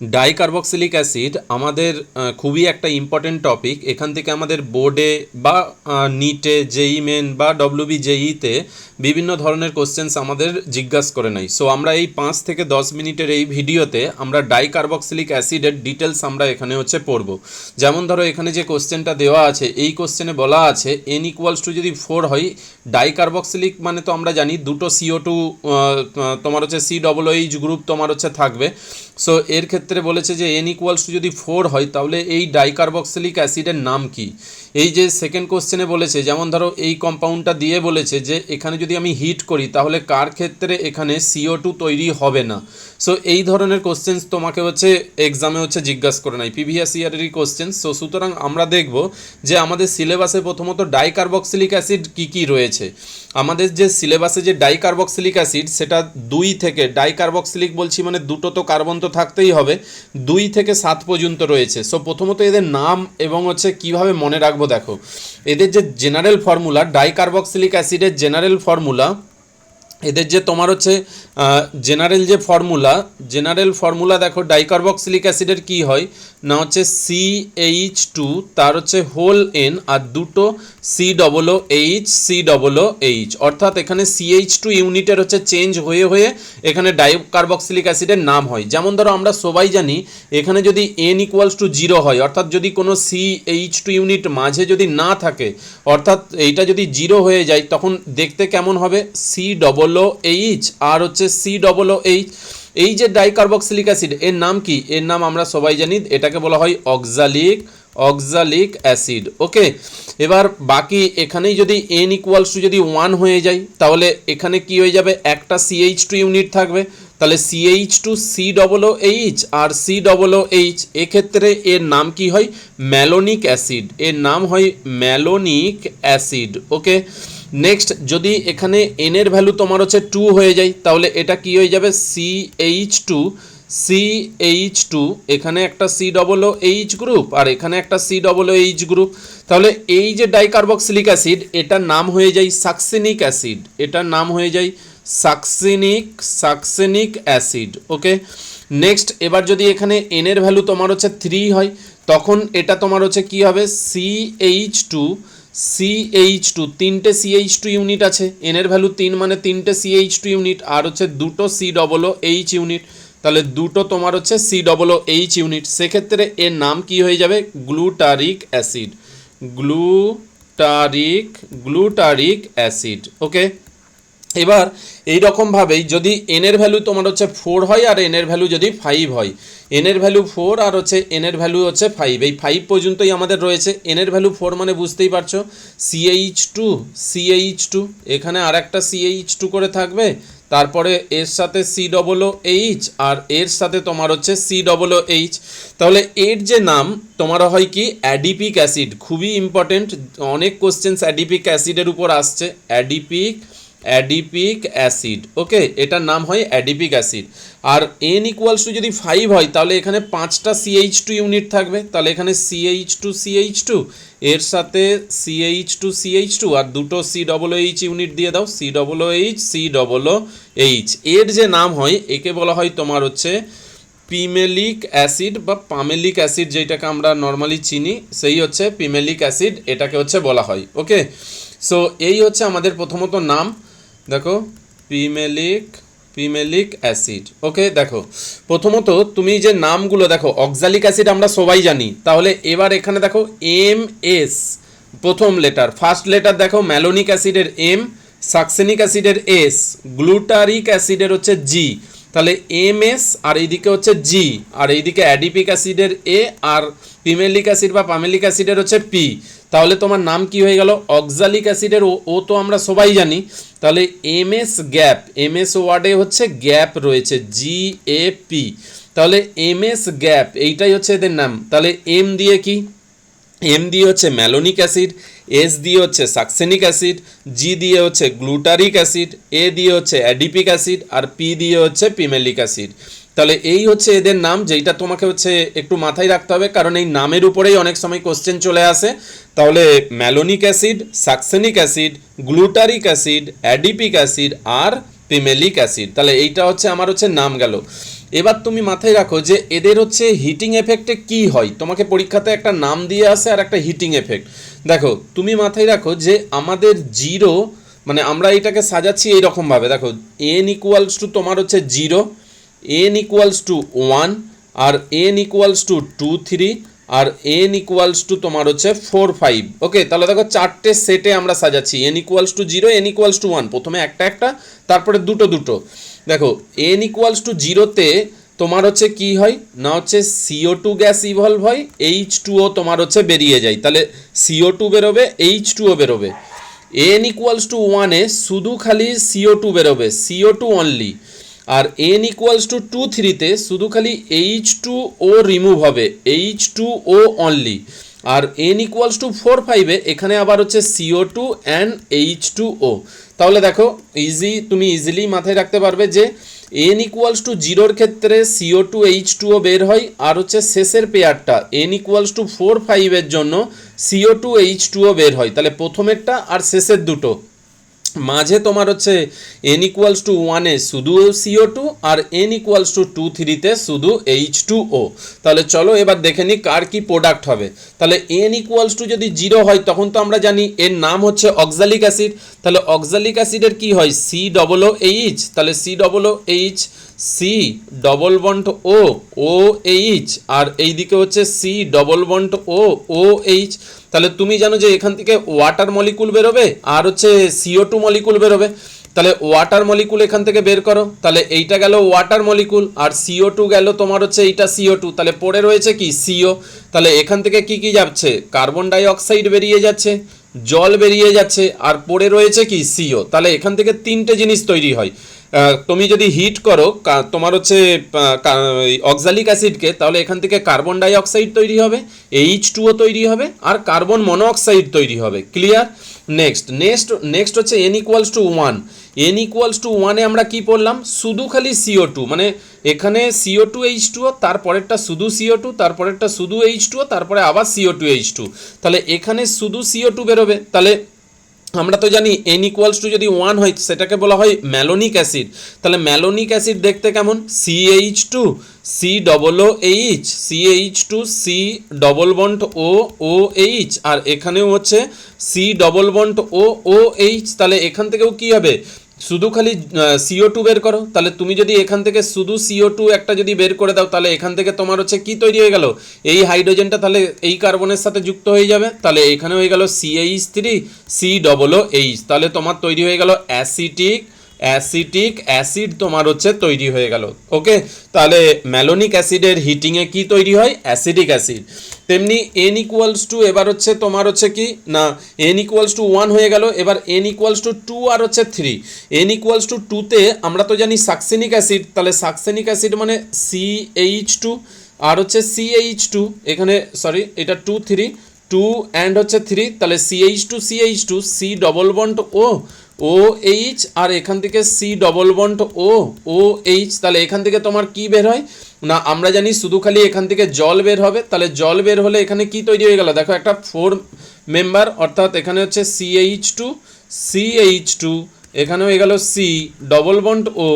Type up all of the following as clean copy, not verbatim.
ডাইকার্বক্সিলিক acid আমাদের খুবই একটা ইম্পর্টেন্ট টপিক। এখান থেকে আমাদের বোর্ডে বা নিটে জেই মেন বা ডব্লিউবি জেইতে বিভিন্ন ধরনের কোশ্চেন্স আমাদের জিজ্ঞাসা করে নেয়। সো আমরা এই 5 থেকে 10 মিনিটের এই ভিডিওতে আমরা ডাইকার্বক্সিলিক অ্যাসিডের ডিটেলস আমরা এখানে পড়ব। যেমন ধরো এখানে যে কোশ্চেনটা দেওয়া আছে, এই কোশ্চেনে বলা আছে n ইকুয়ালস টু যদি 4 হয়, ডাইকার্বক্সিলিক মানে তো আমরা জানি দুটো CO2 তোমার COOH গ্রুপ তোমার থাকবে। সো এর ক্ষেত্রে বলেছে যে n ইকুয়ালস টু যদি 4 হয় তাহলে এই ডাইকার্বক্সিলিক অ্যাসিডের নাম কি। এই যে সেকেন্ড কোশ্চেনে বলেছে, যেমন ধরো এই কম্পাউন্ডটা দিয়ে বলেছে যে এখানে যদি আমি হিট করি তাহলে কার ক্ষেত্রে এখানে CO2 তৈরি হবে না। সো এই ধরনের কোশ্চেন্স তোমাকে এক্সামে জিজ্ঞাসা করে নাই, প্রিভিয়াস ইয়ারেরই কোশ্চেন্স। সো সুতরাং আমরা দেখব যে আমাদের সিলেবাসে প্রথমত ডাইকার্বক্সিলিক অ্যাসিড কি কি রয়েছে। আমাদের যে সিলেবাসে যে ডাইকার্বক্সিলিক অ্যাসিড সেটা 2 থেকে, ডাইকার্বক্সিলিক বলছি মানে দুটো তো কার্বন তো থাকতেই হবে, 2 থেকে 7 পর্যন্ত রয়েছে। সো প্রথমত এদের নাম এবং কিভাবে মনে রাখবো, দেখো এদের যে জেনারেল ফর্মুলা, ডাইকার্বক্সিলিক অ্যাসিডের জেনারেল ফর্মুলা, এদের যে তোমার জেনারেল যে ফর্মুলা দেখো ডাইকার্বক্সিলিক অ্যাসিডের কি হয় না, CH2 তার হোল N আর দুটো COOH, অর্থাৎ এখানে CH2 ইউনিটের চেঞ্জ হয়ে হয়ে এখানে ডাইকার্বক্সিলিক অ্যাসিডের নাম হয়। যেমন ধরো আমরা সবাই জানি এখানে যদি N ইকুয়ালস টু 0 হয়, অর্থাৎ যদি কোনো CH2 ইউনিট মাঝে যদি না থাকে, অর্থাৎ এইটা যদি 0 হয়ে যায় তখন দেখতে কেমন হবে, COOH আর COOH। এই যে ডাইকার্বক্সিলিক অ্যাসিড এর নাম কি, এর নাম আমরা সবাই জানি, এটাকে বলা হয় অক্সালিক অ্যাসিড। ওকে, এবার বাকি এখানেই যদি n ইকুয়ালস টু যদি 1 হয়ে যায় তাহলে এখানে কি হয়ে যাবে, একটা CH2 ইউনিট থাকবে, তাহলে CH2 COOH আর COOH, এক্ষেত্রে এর নাম কি হয়, ম্যালোনিক অ্যাসিড, এর নাম হয় ম্যালোনিক অ্যাসিড। ওকে, নেক্সট যদি এখানে n এর ভ্যালু তোমার 2 হয়ে যায় তাহলে এটা কি হয়ে যাবে, CH2, এখানে একটা COOH গ্রুপ আর এখানে একটা COOH গ্রুপ। তাহলে এই যে ডাইকার্বক্সিলিক অ্যাসিড এটার নাম হয়ে যায় সাকসিনিক অ্যাসিড, এটার নাম হয়ে যায় সাকসিনিক অ্যাসিড। ওকে, নেক্সট এবার যদি এখানে n এর ভ্যালু তোমার 3 হয় তখন এটা তোমার কি হবে, CH2, তিনটে CH2 ইউনিট আছে, n এর ভ্যালু 3 মানে তিনটে CH2 ইউনিট আর দুটো COOH ইউনিট, তাহলে দুটো তোমার COOH ইউনিট, সেক্ষেত্রে এর নাম কি হয়ে যাবে, গ্লুটারিক অ্যাসিড, গ্লুটারিক অ্যাসিড। ওকে, এবার এই রকমভাবেই যদি n এর ভ্যালু তোমার 4 হয় আর n এর ভ্যালু যদি 5 হয়, n এর ভ্যালু 4 আর n এর ভ্যালু 5, এই 5 পর্যন্তই আমাদের রয়েছে। n এর ভ্যালু 4 মানে বুঝতেই পারছো CH2, এখানে আর একটা CH2 করে থাকবে, তারপরে এর সাথে COOH আর এর সাথে তোমার COOH, তাহলে এর যে নাম তোমার হয় কি, অ্যাডিপিক অ্যাসিড। খুবই ইম্পর্টেন্ট, অনেক কোশ্চেন্স অ্যাডিপিক অ্যাসিডের উপর আসছে, অ্যাডিপিক অ্যাসিড। ওকে, এটার নাম হয় অ্যাডিপিক অ্যাসিড। আর n ইকুয়ালস টু যদি 5 হয় তাহলে এখানে 5টা CH2 ইউনিট থাকবে, তাহলে এখানে CH2, এর সাথে CH2 আর দুটো COOH ইউনিট দিয়ে দাও, COOH। এর যে নাম হয় একে বলা হয় তোমার পিমেলিক অ্যাসিড বা পামেলিক অ্যাসিড, যেটাকে আমরা নর্মালি চিনি সেই পিমেলিক অ্যাসিড, এটাকে বলা হয়। ওকে, সো এই আমাদের প্রথমত নাম, দেখো পিমেলিক অ্যাসিড। ওকে, দেখো প্রথমত তুমি যে নামগুলো দেখো, অক্সালিক অ্যাসিড আমরা সবাই জানি, তাহলে এবার এখানে দেখো MS, প্রথম লেটার, ফার্স্ট লেটার দেখো, ম্যালোনিক অ্যাসিডের M, সাকসেনিক অ্যাসিডের S, গ্লুটারিক অ্যাসিডের G, তাহলে MS আর এইদিকে G, আর এইদিকে অ্যাডিপিক অ্যাসিডের A আর পিমেলিক অ্যাসিড বা পামেলিক অ্যাসিডের P। তাহলে তোমার নাম কি হয়ে গেল, অক্সালিক অ্যাসিডের ও তো আমরা সবাই জানি, তাহলে MS গ্যাপ, MS ওয়ার্ডে গ্যাপ রয়েছে, GAP, তাহলে MS গ্যাপ, এইটাই এদের নাম। তাহলে M দিয়ে কি, M দিয়ে ম্যালোনিক অ্যাসিড, S দিয়ে সাকসেনিক অ্যাসিড, G দিয়ে গ্লুটারিক অ্যাসিড, A দিয়ে অ্যাডিপিক অ্যাসিড আর P দিয়ে পিমেলিক অ্যাসিড। তাহলে এই এদের নাম, যেটা তোমাকে একটু মাথায় রাখতে হবে, কারণ এই নামের উপরেই অনেক সময় কোশ্চেন চলে আসে। তাহলে malonic acid, succinic acid, glutaric acid, adipic acid আর পিমেলিক অ্যাসিড, তাহলে এইটা আমার নাম গেল। এবার তুমি মাথায় রাখো যে এদের হচ্ছে হিটিং এফেক্টে কি হয়, তোমাকে পরীক্ষাতে একটা নাম দিয়ে আসে আর একটা হিটিং এফেক্ট। দেখো তুমি মাথায় রাখো যে আমাদের জিরো, মানে আমরা এটাকে সাজাচ্ছি এইরকমভাবে, দেখো এন ইকুয়ালস টু তোমার হচ্ছে zero, n equals to one, আর N equals to two three, আর এন ইকুয়ালস টু তোমার হচ্ছে ফোর ফাইভ। ওকে, তাহলে দেখো চারটে সেটে আমরা সাজাচ্ছি, n equals to zero, n equals to one, প্রথমে একটা একটা, তারপরে দুটো দুটো। দেখো এন ইকুয়ালস টু জিরোতে তোমার হচ্ছে কি হয় না, হচ্ছে সিও টু গ্যাস ইভলভ হয়, এইচ টুও তোমার হচ্ছে বেরিয়ে যায়, তাহলে সিও টু বেরোবে, এইচ টুও বেরোবে। এন ইকুয়ালস টু ওয়ানে শুধু খালি সিও টু বেরোবে, সিও টু অনলি। আর এন ইকুয়ালস টু টু থ্রিতে শুধু খালি এইচ টু ও রিমুভ হবে, এইচ টু ও অনলি। আর এন ইকুয়ালস টু ফোর ফাইভে এখানে আবার হচ্ছে CO two and H two O. তাহলে দেখো তুমি ইজিলি মাথায় রাখতে পারবে যে এন ইকুয়ালস টু জিরোর ক্ষেত্রে সিও টু এইচ টু ও বের হয়, আর হচ্ছে শেষের পেয়ারটা এন ইকুয়ালস টু ফোর ফাইভের জন্য সিও টু এইচ টু ও বের হয়। তাহলে প্রথমেরটা আর শেষের দুটো, মাঝে তোমার হচ্ছে এন ইকুয়ালস টু ওয়ানে শুধু সিও টু, আর এন ইকুয়ালস টু টু থ্রিতে শুধু এইচ টু ও। তাহলে চলো এবার দেখে নিই কার কি প্রোডাক্ট হবে। তাহলে এন ইকুয়ালস টু যদি জিরো হয় তখন তো আমরা জানি এর নাম হচ্ছে অক্সালিক অ্যাসিড, তাহলে অক্সালিক অ্যাসিডের কি হয় সি ডবল ও এইচ, তাহলে C double O H, C double bond O, O H, আর এইদিকে হচ্ছে C double bond O, O H. তাহলে তুমি জানো যে এখান থেকে ওয়াটার মলিকুল বেরোবে আর হচ্ছে সিও টু মলিকুল বেরোবে, তাহলে ওয়াটার মলিকুল এখান থেকে বের করো, তাহলে এইটা গেল ওয়াটার মলিকুল, আর সিও টু গেল তোমার হচ্ছে এইটা সিও টু, তাহলে পড়ে রয়েছে কি সিও। তাহলে এখান থেকে কি কি যাচ্ছে, কার্বন ডাই অক্সাইড বেরিয়ে যাচ্ছে, জল বেরিয়ে যাচ্ছে, আর পড়ে রয়েছে কি সিও। তাহলে এখান থেকে তিনটে জিনিস তৈরি হয়। তুমি যদি হিট করো তোমার হচ্ছে অক্সালিক অ্যাসিডকে, তাহলে এখান থেকে কার্বন ডাই অক্সাইড তৈরি হবে, এইচ টুও তৈরি হবে, আর কার্বন মনোঅক্সাইড তৈরি হবে। ক্লিয়ার? নেক্সট হচ্ছে N equals to one. N equals to ওয়ানে আমরা কি পড়লাম, শুধু খালি সিও টু, মানে এখানে সিও টু এইচ টুও, তারপরেরটা শুধু সিও টু, তারপরেরটা শুধু এইচ টুও, তারপরে আবার সিও টু এইচ টু, তাহলে এখানে শুধু সিও টু বেরোবে। তাহলে আমরা তো জানি এন ইকুয়ালস টু যদি ওয়ান হয় সেটাকে বলা হয় ম্যালোনিক অ্যাসিড। তাহলে ম্যালোনিক অ্যাসিড দেখতে কেমন, C H two, C double O H, C H two, C double bond O, O H, আর এখানেও হচ্ছে C double bond O, O H. তাহলে এখান থেকেও কি হবে, শুধু খালি সিও টু বের করো, তাহলে তুমি যদি এখান থেকে শুধু সিও টু একটা যদি বের করে দাও, তাহলে এখান থেকে তোমার হচ্ছে কি তৈরি হয়ে গেল, এই হাইড্রোজেনটা তাহলে এই কার্বনের সাথে যুক্ত হয়ে যাবে, তাহলে এখানে হয়ে গেল CH three, C double O H, তাহলে তোমার তৈরি হয়ে গেল অ্যাসিটিক অ্যাসিড তোমার হচ্ছে তৈরি হয়ে গেল। ওকে, তাহলে ম্যালোনিক অ্যাসিডের হিটিংয়ে কি তৈরি হয়, অ্যাসিডিক অ্যাসিড। তেমনি এন ইকুয়ালস টু এবার হচ্ছে তোমার হচ্ছে কি না, এন ইকুয়ালস টু ওয়ান হয়ে গেল, এবার এন ইকুয়ালস টু টু আর হচ্ছে থ্রি। এন ইকুয়ালস টু টুতে আমরা তো জানি সাকসেনিক অ্যাসিড, তাহলে সাকসেনিক অ্যাসিড মানে সি এইচ টু আর হচ্ছে সি এইচ টু, এখানে সরি এটা টু থ্রি, টু অ্যান্ড হচ্ছে থ্রি, তাহলে C H two, C H two, C double bond O, O H, আর এখান থেকে C double bond O, O H. তাহলে এখান থেকে তোমার কি বের হয় না, আমরা জানি শুধু খালি এখান থেকে জল বের হবে, তাহলে জল বের হলে এখানে কি তৈরি হয়ে গেল, দেখো একটা ফোর মেম্বার, অর্থাৎ এখানে হচ্ছে C H two, C H two, এখানে হয়ে গেল C double bond O,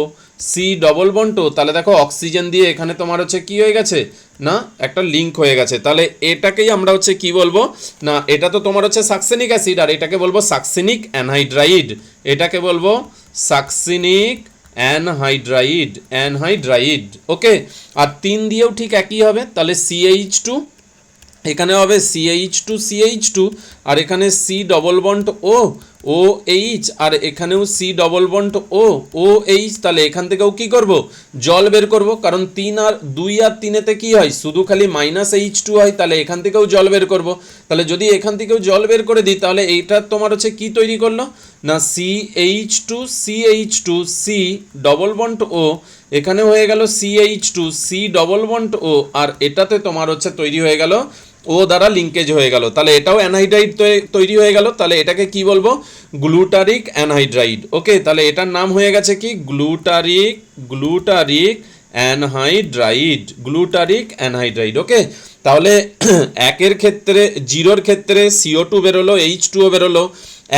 C double bond O, তাহলে দেখো অক্সিজেন দিয়ে এখানে তোমার হচ্ছে কি হয়ে গেছে না, একটা লিঙ্ক হয়ে গেছে। তাহলে এটাকেই আমরা হচ্ছে কি বলবো না, এটা তো তোমার হচ্ছে সাকসেনিক অ্যাসিড, আর এটাকে বলবো সাকসেনিক অ্যানহাইড্রাইড, এটাকে বলবো সাকসেনিক অ্যানহাইড্রাইড। ওকে, আর তিন দিয়েও ঠিক একই হবে, তাহলে সিএইচ টু, এখানে হবে সিএইচ টু, সিএইচ টু, আর এখানে C double bond O, O H, আর এখানেও C double bond O, O H. তাহলে এখান থেকেও কি করব, জল বের করব, কারণ তিন আর দুই আর তিনেতে কি হয়, শুধু খালি মাইনাস এইচ টু হয়, তাহলে এখান থেকেও জল বের করব। তাহলে যদি এখান থেকেও জল বের করে দিই, তাহলে এইটা তোমার হচ্ছে কি তৈরি করলো না, C H two, C H two, C double bond O, এখানে হয়ে গেল C H two, C double bond O, আর এটাতে তোমার হচ্ছে তৈরি হয়ে গেল ও দ্বারা লিঙ্কেজ হয়ে গেল, তাহলে এটাও অ্যানহাইড্রাইড তৈরি হয়ে গেল। তাহলে এটাকে কি বলবো, গ্লুটারিক অ্যানহাইড্রাইড। ওকে, তাহলে এটার নাম হয়ে গেছে কি গ্লুটারিক অ্যানহাইড্রাইড। ওকে, তাহলে একের ক্ষেত্রে জিরোর ক্ষেত্রে সিও টু বেরোলো, এইচ টুও বেরোলো,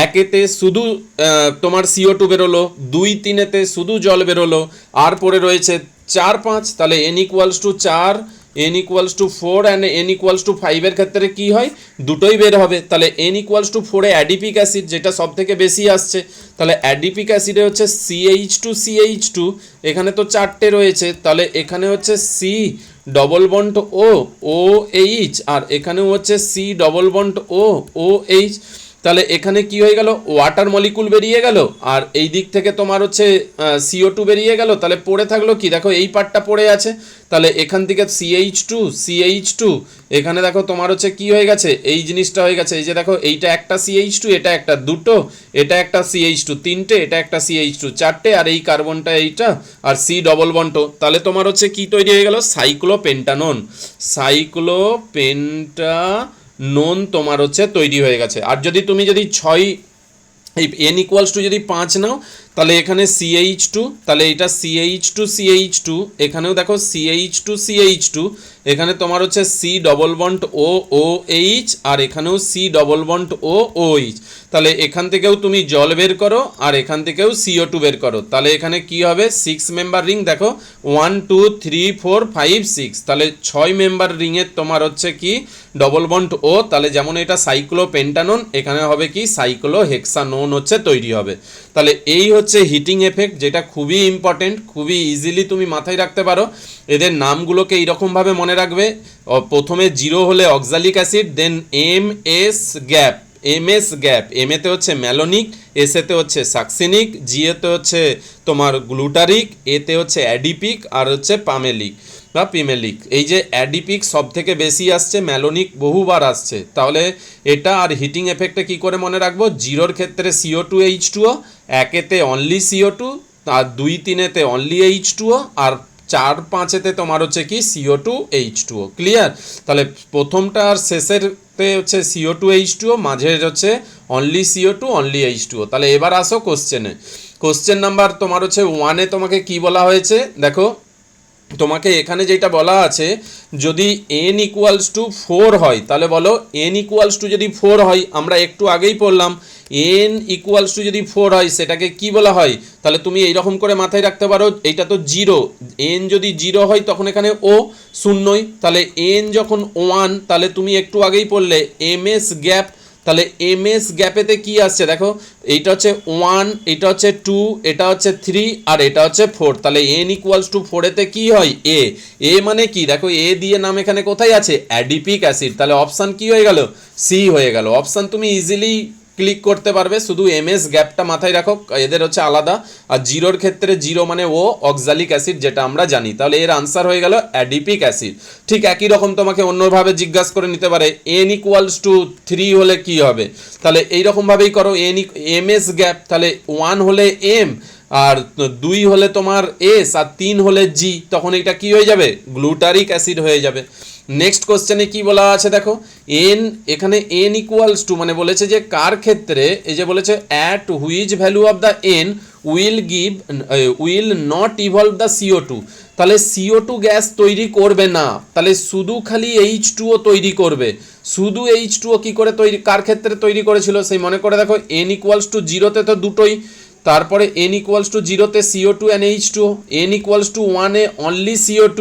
একেতে শুধু তোমার সিও টু বেরোলো, দুই তিনেতে শুধু জল বেরোলো, আর পরে রয়েছে 4 5, তাহলে n equals to 4, n equals to 4 and n equals two 5 এর ক্ষেত্রে কি হয়, দুটোই বের হবে। তাহলে n equals to 4 A adipic acid যেটা সব থেকে বেশি আসছে, তাহলে অ্যাডিপিক অ্যাসিডে হচ্ছে CH2 এখানে তো 4টে রয়েছে, তাহলে এখানে হচ্ছে C ডবল বন্ড ও OH, আর এখানেও হচ্ছে C ডবল বন্ড ও OH। তাহলে এখানে কি হয়ে গেল, ওয়াটার মলিকুল বেরিয়ে গেল, আর এই দিক থেকে তোমার হচ্ছে CO2 বেরিয়ে গেল। তাহলে পড়ে থাকলো কি, দেখো এই পার্টটা পড়ে আছে, তাহলে এখান থেকে CH2 এখানে দেখো তোমার হচ্ছে কি হয়ে গেছে, এই জিনিসটা হয়ে গেছে, এই যে দেখো এইটা একটা CH2, এটা একটা দুটো, এটা একটা CH2 তিনটে, এটা একটা CH2 চারটে, আর এই কার্বনটা এইটা, আর C ডবল বন্ড। তাহলে তোমার হচ্ছে কি তৈরি হয়ে গেল, সাইক্লোপেন্টানোন তোমার হচ্ছে তৈরি হয়ে গেছে। আর যদি তুমি যদি 6 এই n ইকুয়ালস টু যদি 5 নাও, তাহলে এখানে CH2, তাহলে এটা CH2 এখানেও দেখো CH2 এখানে তোমার হচ্ছে C ডবল বন্ড ও OH, আর এখানেও C ডবল বন্ড ও OH। তাহলে এখান থেকেও তুমি জল বের করো, আর এখান থেকেও CO2 বের করো, তাহলে এখানে কি হবে, 6 মেম্বার রিং। দেখো 1 2 3 4 5 6, তাহলে 6 মেম্বার রিংয়ের তোমার হচ্ছে কি ডবল বন্ড ও, তাহলে যেমন এটা সাইক্লোপেন্টানোন, এখানে হবে কি সাইক্লোহেক্সানোন হচ্ছে তৈরি হবে। তাহলে এই হচ্ছে হিটিং এফেক্ট, যেটা খুবই ইম্পর্টেন্ট, খুবই ইজিলি তুমি মাথায় রাখতে পারো। এদের নামগুলোকে এইরকমভাবে মনে রাখবে, প্রথমে 0 হলে অক্সালিক অ্যাসিড, দেন MS গ্যাপ, এতে হচ্ছে ম্যালোনিক, এসেতে হচ্ছে সাকসিনিক, জিএতে হচ্ছে তোমার গ্লুটারিক, এতে হচ্ছে অ্যাডিপিক, আর হচ্ছে পামেলিক বা পিমেলিক। এই যে অ্যাডিপিক সব থেকে বেশি আসছে, ম্যালোনিক বহুবার আসছে, তাহলে এটা আর হিটিং এফেক্টে কি করে মনে রাখবো, 0-র ক্ষেত্রে CO2H2O, 1-এতে অনলি CO2, আর 2 3-এতে অনলি H2O, আর 4 5-এতে তোমার হচ্ছে কি CO2H2O। ক্লিয়ার? তাহলে প্রথমটা আর শেষেরতে হচ্ছে CO2H2O, মাঝের হচ্ছে অনলি CO2 অনলি H2O। তাহলে এবার আসো কোশ্চেনে। কোশ্চেন নাম্বার তোমার হচ্ছে 1-এ তোমাকে কি বলা হয়েছে, দেখো তোমাকে এখানে যেটা বলা আছে, যদি n ইকুয়ালস টু 4 হয়, তাহলে বলো n ইকুয়ালস টু যদি 4 হয়, আমরা একটু আগেই পড়লাম n ইকুয়ালস টু যদি 4 হয় সেটাকে কি বলা হয়, তাহলে তুমি এইরকম করে মাথায় রাখতে পারো, এইটা তো 0, n যদি 0 হয় তখন এখানে ও শূন্যই, তাহলে n যখন 1, তাহলে তুমি একটু আগেই পড়লে ms গ্যাপ, তাহলে ms গ্যাপেতে কি আসছে, দেখো এইটা হচ্ছে 1, এটা হচ্ছে 2, এটা হচ্ছে 3, আর এটা হচ্ছে 4, তাহলে n ইকুয়ালস টু 4 এতে কি হয়, এ মানে কি, দেখো এ দিয়ে নাম এখানে কোথায় আছে, অ্যাডিপিক অ্যাসিড, তাহলে অপশান কি হয়ে গেল, সি হয়ে গেল। অপশান তুমি ইজিলি ক্লিক করতে পারবে, শুধু ms গ্যাপটা মাথায় রাখো, এদের হচ্ছে আলাদা, আর 0-র ক্ষেত্রে 0 মানে ও অক্সালিক অ্যাসিড, যেটা আমরা জানি, তাহলে এর আনসার হয়ে গেল অ্যাডিপিক অ্যাসিড। ঠিক একই রকম তোমাকে অন্যভাবে জিজ্ঞাসা করে নিতে পারে, n ইকুয়ালস টু 3 হলে কি হবে, তাহলে এইরকমভাবেই করো, ms গ্যাপ, তাহলে 1 হলে m, আর 2 হলে তোমার এস, আর 3 হলে জি, তখন এটা কি হয়ে যাবে, গ্লুটারিক অ্যাসিড হয়ে যাবে। নেক্সট কোশ্চেনে কি বলা আছে দেখো, n এখানে n ইকুয়ালস টু মানে বলেছে যে কার ক্ষেত্রে, এই যে বলেছে at which value of the n will not evolve the CO2, তাহলে CO2 গ্যাস তৈরি করবে না, তাহলে শুধু খালি H2O তৈরি করবে। শুধু H2O কি করে তৈরি, কার ক্ষেত্রে তৈরি করেছিল, সেই মনে করে দেখো, n ইকুয়ালস টু 0-তে তো দুটোই, তারপরে n ইকুয়ালস টু 0-তে CO2 and H2O, n equals to 1-এ অনলি CO2,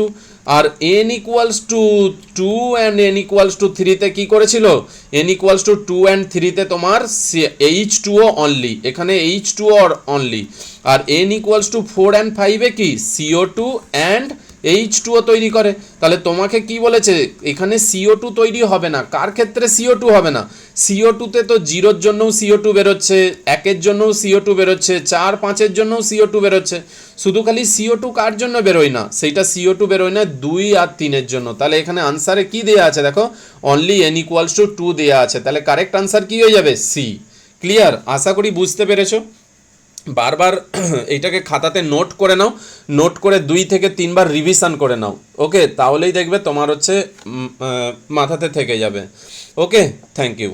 আর n equals to 2 and n equals to 3-তে কী করেছিল, n ইকুয়ালস টু 2 অ্যান্ড 3-তে তোমার H2O অনলি, এখানে H2O অনলি, আর n ইকুয়ালস টু 4 অ্যান্ড 5-এ কি CO2 অ্যান্ড H2O তৈরি করে। তাহলে তোমাকে কি বলেছে, এখানে CO2 তৈরি হবে না, কার ক্ষেত্রে CO2 হবে না, CO2-তে তো 0-র জন্যও CO2 বেরোচ্ছে, 1-এর জন্যও CO2 বেরোচ্ছে, 4 5-এর জন্যও CO2 বেরোচ্ছে, শুধু খালি CO2 কার জন্য বেরোয় না, সেইটা CO2 বেরোয় না 2 আর 3-এর জন্য। তাহলে এখানে আনসারে কি দেওয়া আছে দেখো, অনলি n ইকুয়ালস টু 2 দেওয়া আছে, তাহলে কারেক্ট আনসার কি হয়ে যাবে, সি। ক্লিয়ার? আশা করি বুঝতে পেরেছো। বারবার এইটাকে খাতাতে নোট করে নাও, নোট করে 2 থেকে 3 বার রিভিশন করে নাও, ওকে, তাহলেই দেখবে তোমার হচ্ছে মাথাতে থেকে যাবে। ওকে, থ্যাংক ইউ।